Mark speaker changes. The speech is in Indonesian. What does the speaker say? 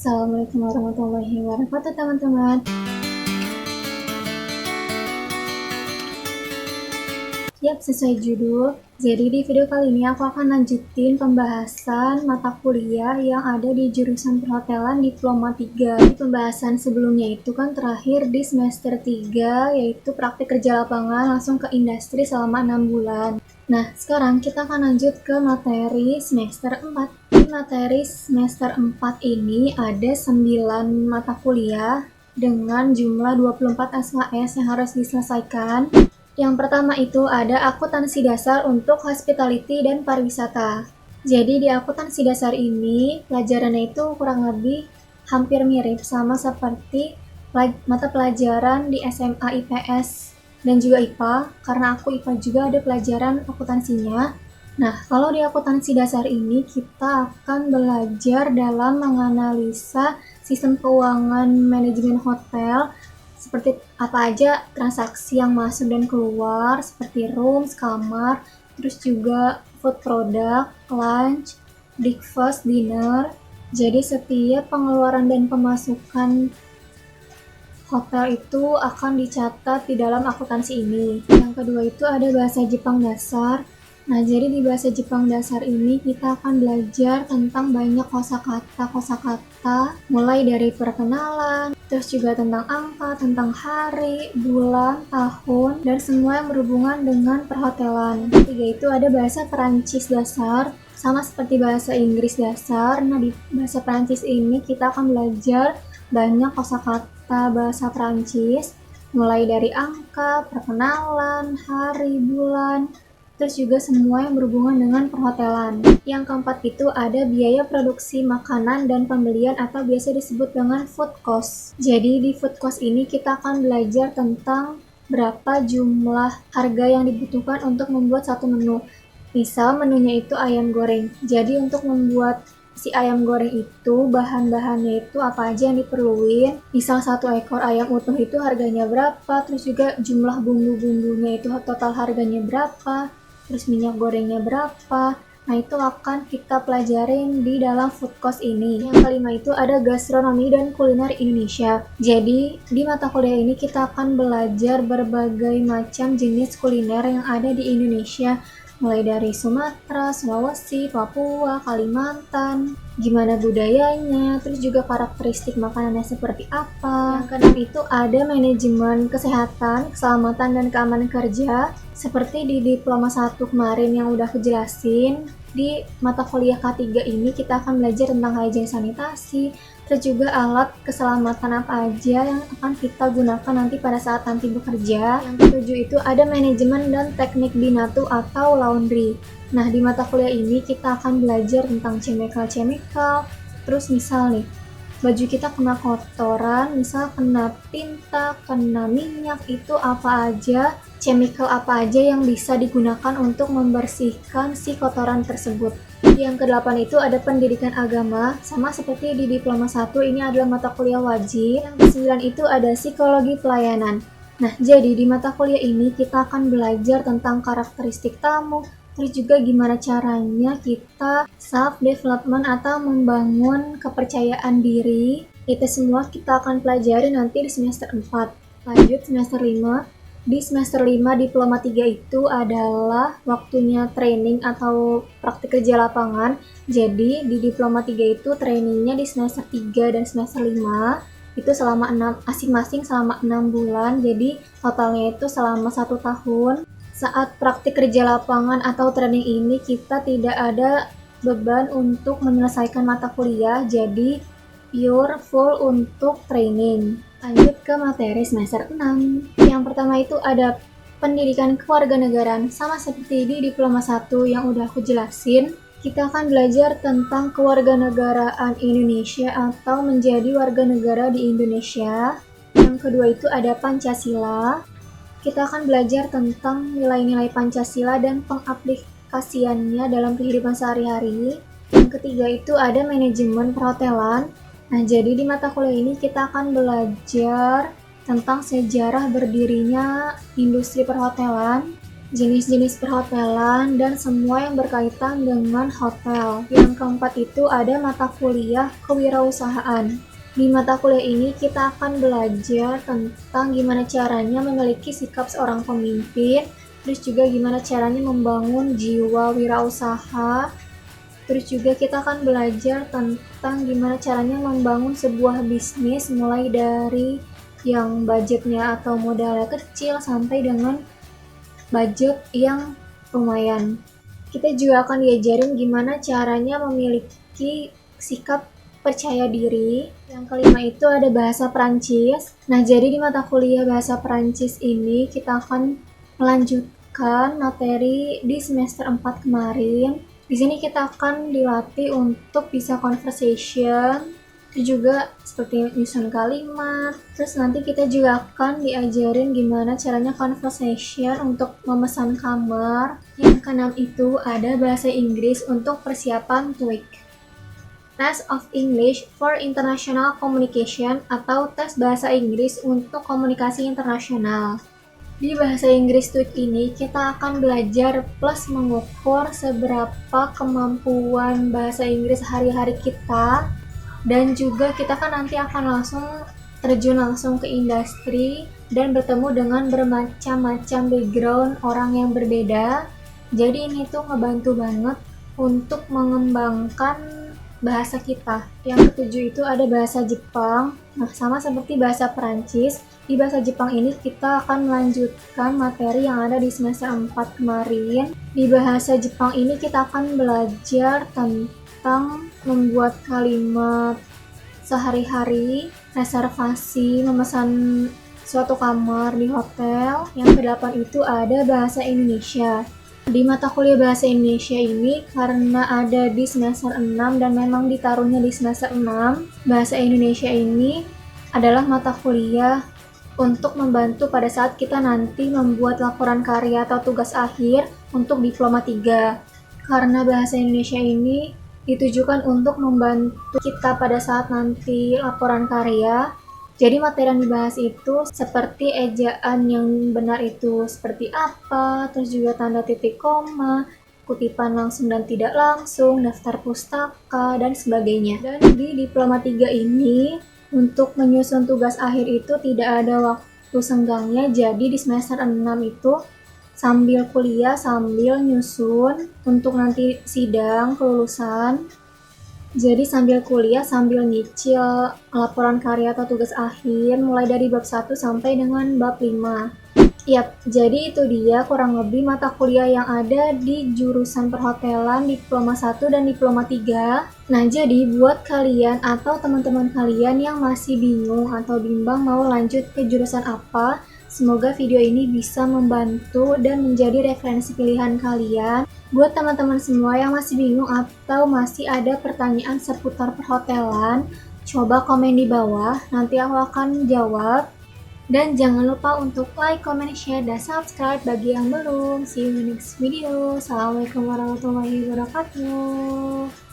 Speaker 1: Assalamualaikum warahmatullahi wabarakatuh teman-teman. Yap, sesuai judul. Jadi di video kali ini aku akan lanjutin pembahasan mata kuliah yang ada di jurusan perhotelan diploma 3. Di pembahasan sebelumnya itu kan terakhir di semester 3, yaitu praktik kerja lapangan langsung ke industri selama 6 bulan. Nah, sekarang kita akan lanjut ke materi semester 4. Di materi semester 4 ini ada 9 mata kuliah dengan jumlah 24 SKS yang harus diselesaikan. Yang pertama itu ada akuntansi dasar untuk hospitality dan pariwisata. Jadi di akuntansi dasar ini pelajarannya itu kurang lebih hampir mirip sama seperti mata pelajaran di SMA IPS dan juga IPA, karena aku IPA juga ada pelajaran akuntansinya. Nah, kalau di akuntansi dasar ini kita akan belajar dalam menganalisa sistem keuangan manajemen hotel, seperti apa aja transaksi yang masuk dan keluar, seperti rooms, kamar, terus juga food product, lunch, breakfast, dinner. Jadi setiap pengeluaran dan pemasukan hotel itu akan dicatat di dalam akuntansi ini. Yang kedua itu ada bahasa Jepang dasar. Nah, jadi di bahasa Jepang dasar ini kita akan belajar tentang banyak kosakata, mulai dari perkenalan, terus juga tentang angka, tentang hari, bulan, tahun, dan semua yang berhubungan dengan perhotelan. Ketiga itu ada bahasa Perancis dasar, sama seperti bahasa Inggris dasar. Nah, di bahasa Perancis ini kita akan belajar banyak kosakata bahasa Perancis, mulai dari angka, perkenalan, hari, bulan, terus juga semua yang berhubungan dengan perhotelan. Yang keempat itu ada biaya produksi makanan dan pembelian atau biasa disebut dengan food cost. Jadi di food cost ini kita akan belajar tentang berapa jumlah harga yang dibutuhkan untuk membuat satu menu. Misal menunya itu ayam goreng. Jadi untuk membuat si ayam goreng itu bahan-bahannya itu apa aja yang diperluin. Misal 1 ekor ayam utuh itu harganya berapa, terus juga jumlah bumbu-bumbunya itu total harganya berapa, terus minyak gorengnya berapa. Nah, itu akan kita pelajarin di dalam food cost ini. Yang kelima itu ada gastronomi dan kuliner Indonesia. Jadi di mata kuliah ini kita akan belajar berbagai macam jenis kuliner yang ada di Indonesia, mulai dari Sumatera, Sulawesi, Papua, Kalimantan, gimana budayanya, terus juga karakteristik makanannya seperti apa. Yang keenam itu ada manajemen kesehatan, keselamatan, dan keamanan kerja, seperti di diploma 1 kemarin yang udah kejelasin. Di mata kuliah K3 ini kita akan belajar tentang hygiene sanitasi, terus juga alat keselamatan apa aja yang akan kita gunakan nanti pada saat nanti bekerja. Yang ketujuh itu ada manajemen dan teknik binatu atau laundry. Nah, di mata kuliah ini kita akan belajar tentang chemical, terus misal nih, baju kita kena kotoran, misal kena tinta, kena minyak, itu apa aja, chemical apa aja yang bisa digunakan untuk membersihkan si kotoran tersebut. Yang kedelapan itu ada pendidikan agama, sama seperti di diploma 1 ini adalah mata kuliah wajib. Yang kesembilan itu ada psikologi pelayanan. Nah, jadi di mata kuliah ini kita akan belajar tentang karakteristik tamu, terus juga gimana caranya kita self-development atau membangun kepercayaan diri. Itu semua kita akan pelajari nanti di semester 4. Lanjut semester 5. Di semester 5 diploma 3 itu adalah waktunya training atau praktik kerja lapangan. Jadi di diploma 3 itu trainingnya di semester 3 dan semester 5. Itu selama 6, masing-masing selama 6 bulan. Jadi totalnya itu selama 1 tahun. Saat praktik kerja lapangan atau training ini kita tidak ada beban untuk menyelesaikan mata kuliah, jadi pure full untuk training. Lanjut ke materi semester 6. Yang pertama itu ada pendidikan kewarganegaraan, sama seperti di diploma 1 yang udah aku jelasin. Kita akan belajar tentang kewarganegaraan Indonesia atau menjadi warga negara di Indonesia. Yang kedua itu ada Pancasila. Kita akan belajar tentang nilai-nilai Pancasila dan pengaplikasiannya dalam kehidupan sehari-hari. Yang ketiga itu ada manajemen perhotelan. Nah, jadi di mata kuliah ini kita akan belajar tentang sejarah berdirinya industri perhotelan. jenis-jenis perhotelan, dan semua yang berkaitan dengan hotel. Yang keempat itu ada mata kuliah kewirausahaan. Di mata kuliah ini kita akan belajar tentang gimana caranya memiliki sikap seorang pemimpin, terus juga gimana caranya membangun jiwa wirausaha. Terus juga kita akan belajar tentang gimana caranya membangun sebuah bisnis mulai dari yang budgetnya atau modalnya kecil sampai dengan budget yang lumayan. Kita juga akan diajarin gimana caranya memiliki sikap percaya diri. Yang kelima itu ada bahasa Perancis. Nah, jadi di mata kuliah bahasa Perancis ini kita akan melanjutkan materi di semester 4 kemarin. Di sini kita akan dilatih untuk bisa conversation, itu juga seperti nyusun kalimat. Terus nanti kita juga akan diajarin gimana caranya conversation untuk memesan kamar. Yang keenam itu ada bahasa Inggris untuk persiapan TOEIC. Test of English for International Communication atau tes bahasa Inggris untuk komunikasi internasional. Di bahasa Inggris TOEIC ini kita akan belajar plus mengukur seberapa kemampuan bahasa Inggris hari-hari kita, dan juga kita kan nanti akan langsung terjun langsung ke industri dan bertemu dengan bermacam-macam background orang yang berbeda. Jadi ini tuh ngebantu banget untuk mengembangkan bahasa kita. Yang ketujuh itu ada bahasa Jepang. Nah, sama seperti bahasa Perancis, di bahasa Jepang ini kita akan melanjutkan materi yang ada di semester 4 kemarin. Di bahasa Jepang ini kita akan belajar tentang membuat kalimat sehari-hari, reservasi, memesan suatu kamar di hotel. Yang kedelapan itu ada bahasa Indonesia. Di mata kuliah bahasa Indonesia ini karena ada di semester 6 dan memang ditaruhnya di semester 6, bahasa Indonesia ini adalah mata kuliah untuk membantu pada saat kita nanti membuat laporan karya atau tugas akhir untuk diploma 3. Karena bahasa Indonesia ini ditujukan untuk membantu kita pada saat nanti laporan karya. Jadi materi yang dibahas itu seperti ejaan yang benar itu seperti apa, terus juga tanda titik koma, kutipan langsung dan tidak langsung, daftar pustaka, dan sebagainya. Dan di diploma 3 ini, untuk menyusun tugas akhir itu tidak ada waktu senggangnya, jadi di semester 6 itu sambil kuliah, sambil nyusun untuk nanti sidang kelulusan. Jadi sambil kuliah, sambil nyicil laporan karya atau tugas akhir mulai dari bab 1 sampai dengan bab 5. Yap, jadi itu dia kurang lebih mata kuliah yang ada di jurusan perhotelan diploma 1 dan diploma 3. Nah, jadi buat kalian atau teman-teman kalian yang masih bingung atau bimbang mau lanjut ke jurusan apa, semoga video ini bisa membantu dan menjadi referensi pilihan kalian. Buat teman-teman semua yang masih bingung atau masih ada pertanyaan seputar perhotelan, coba komen di bawah, nanti aku akan jawab. Dan jangan lupa untuk like, comment, share, dan subscribe bagi yang belum. See you in the next video. Assalamualaikum warahmatullahi wabarakatuh.